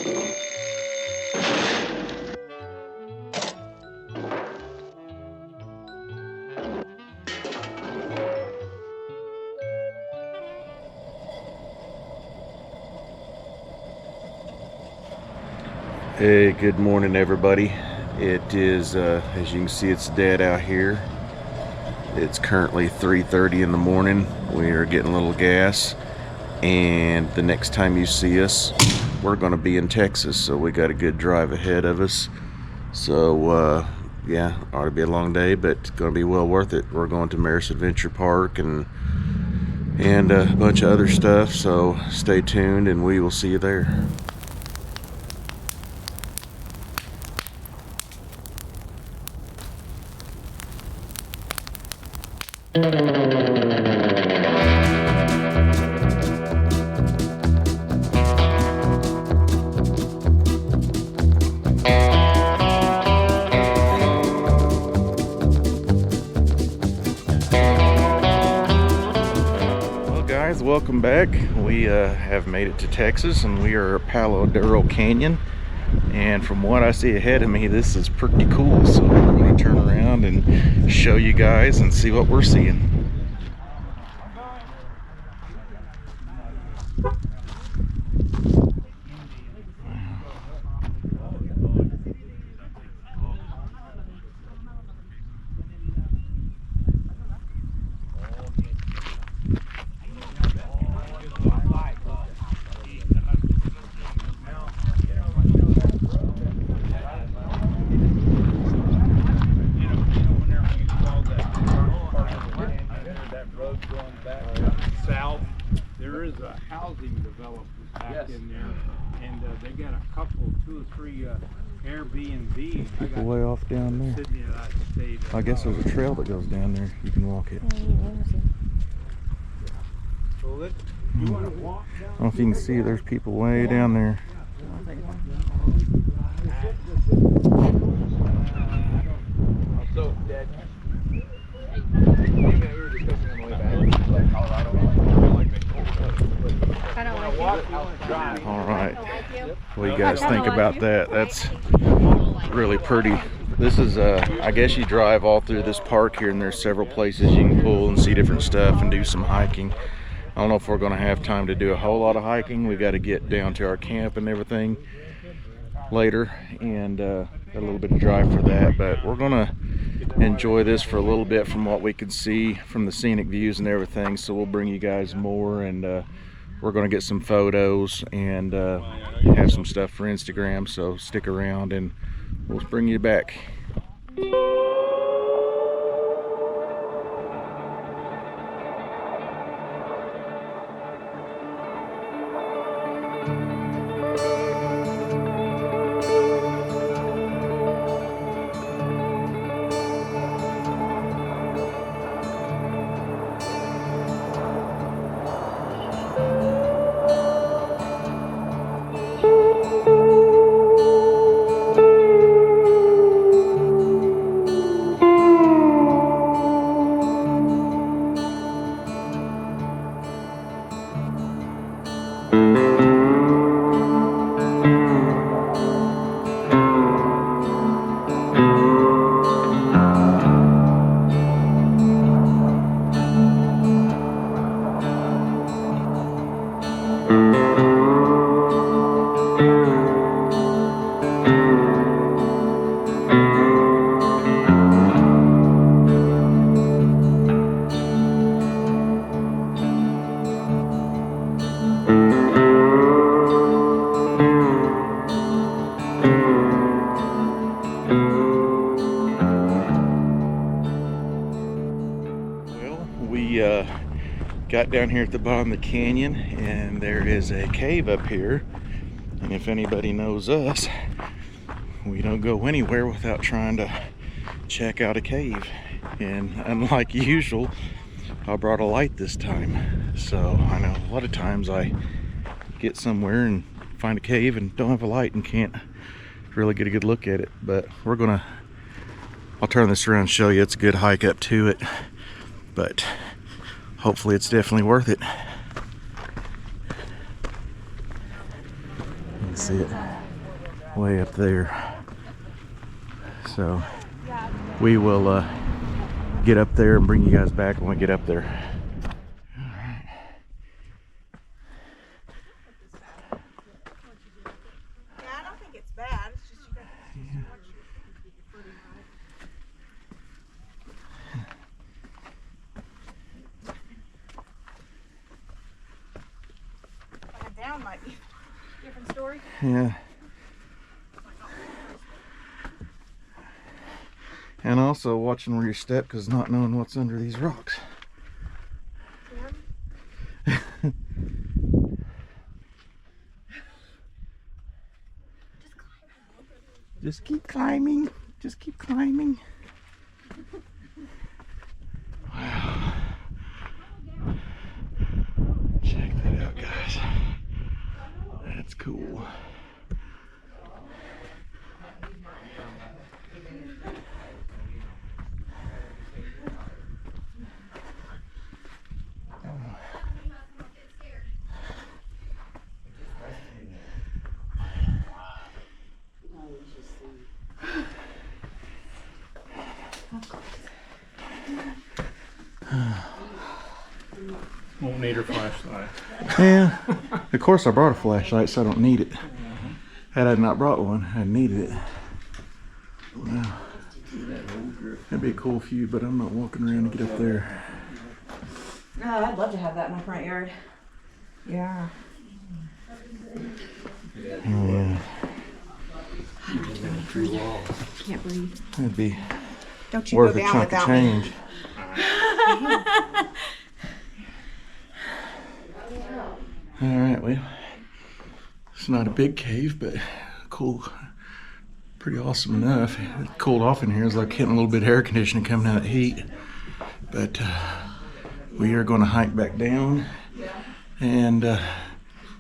Hey, good morning everybody. It is, as you can see, it's dead out here. It's currently 3:30 in the morning. We are getting a little gas, and the next time you see us, we're going to be in Texas, so we got a good drive ahead of us. So yeah, ought to be a long day, but it's going to be well worth it. We're going to Merus Adventure Park and a bunch of other stuff, so stay tuned and we will see you there. Welcome back. We have made it to Texas, and we are at Palo Duro Canyon, and from what I see ahead of me, this is pretty cool, so we're going to turn around and show you guys and see what we're seeing. South, there is a housing development back in there, and they got a couple, 2 or 3 Airbnb. People way off down there. I guess there's a trail that goes down there. You can walk it. You want to walk down? I don't know if you can see, there's people way down there. So dead. All right, what do you guys think about that? That's really pretty. This is I guess you drive all through this park here, and there's several places you can pull and see different stuff and do some hiking. I don't know if we're going to have time to do a whole lot of hiking. We got to get down to our camp and everything later, and got a little bit of drive for that, but we're going to enjoy this for a little bit from what we can see from the scenic views and everything. So we'll bring you guys more, and we're going to get some photos and have some stuff for Instagram, so stick around and we'll bring you back. Got down here at the bottom of the canyon, and there is a cave up here, and if anybody knows us, we don't go anywhere without trying to check out a cave. And unlike usual, I brought a light this time. So I know a lot of times I get somewhere and find a cave and don't have a light and can't really get a good look at it, but I'll turn this around and show you. It's a good hike up to it, but hopefully it's definitely worth it. can see it way up there. So we will get up there and bring you guys back when we get up there. Yeah, I don't think it's bad. It's just you got to watch your pretty much. Going down might be a different story. Yeah. And also watching where you step, because not knowing what's under these rocks. Just keep climbing. Just keep climbing. Wow. Check that out, guys. That's cool. Won't need her flashlight. Yeah, of course I brought a flashlight, so I don't need it. Had I not brought one, I'd needed it. Wow. That'd be a cool view, but I'm not walking around to get up there. Oh, I'd love to have that in my front yard. Yeah. Oh yeah, Can't breathe. that'd be Don't you worth go a down chunk of without change. All right, well, it's not a big cave, but cool, pretty awesome enough. It cooled off in here. It's like hitting a little bit of air conditioning coming out of the heat. But we are going to hike back down and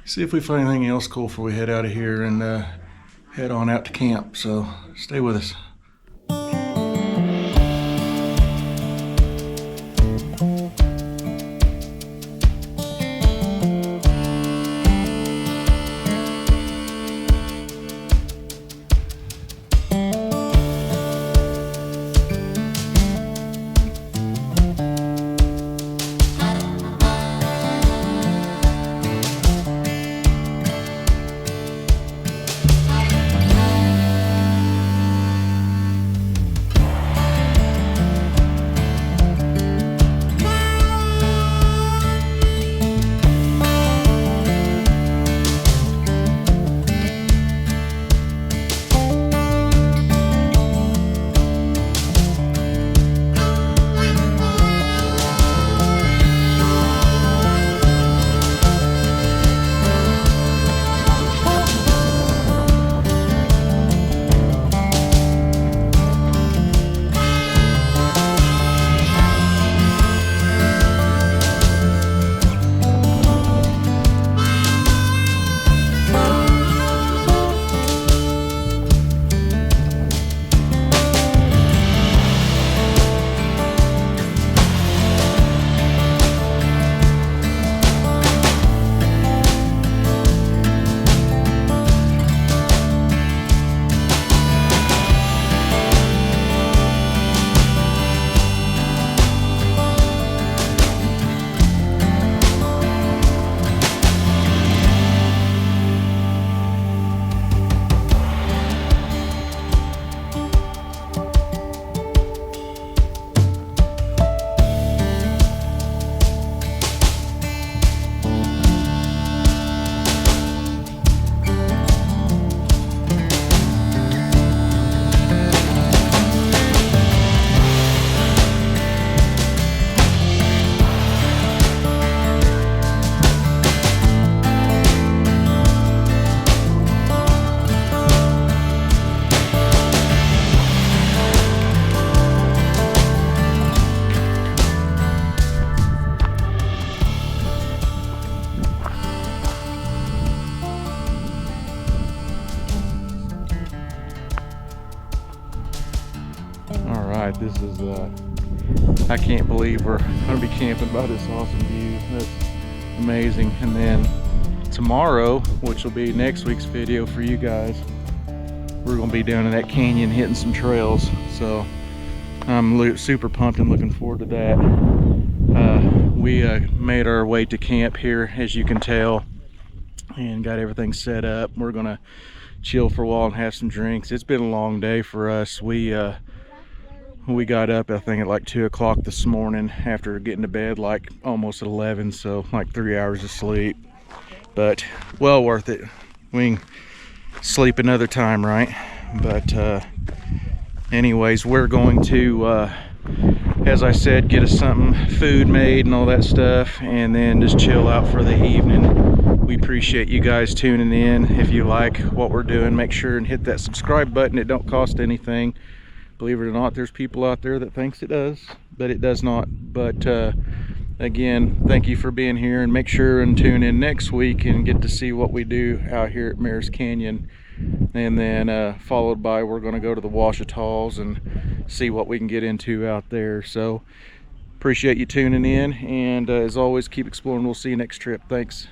see if we find anything else cool before we head out of here and head on out to camp. So stay with us. Alright, this is, I can't believe we're going to be camping by this awesome view. That's amazing. And then tomorrow, which will be next week's video for you guys, we're gonna be down in that canyon hitting some trails. So I'm super pumped and looking forward to that. We made our way to camp here, as you can tell, and got everything set up. We're gonna chill for a while and have some drinks. It's been a long day for us. We got up, I think, at like 2 o'clock this morning after getting to bed like almost at 11, so like 3 hours of sleep, but well worth it. We can sleep another time, right? But anyways, we're going to as I said, get us some food made and all that stuff, and then just chill out for the evening. We appreciate you guys tuning in. If you like what we're doing, make sure and hit that subscribe button. It don't cost anything. Believe it or not, there's people out there that thinks it does, but it does not. But again, thank you for being here, and make sure and tune in next week and get to see what we do out here at Merus Canyon. And then followed by, we're going to go to the Ouachetals and see what we can get into out there. So appreciate you tuning in, and as always, keep exploring. We'll see you next trip. Thanks.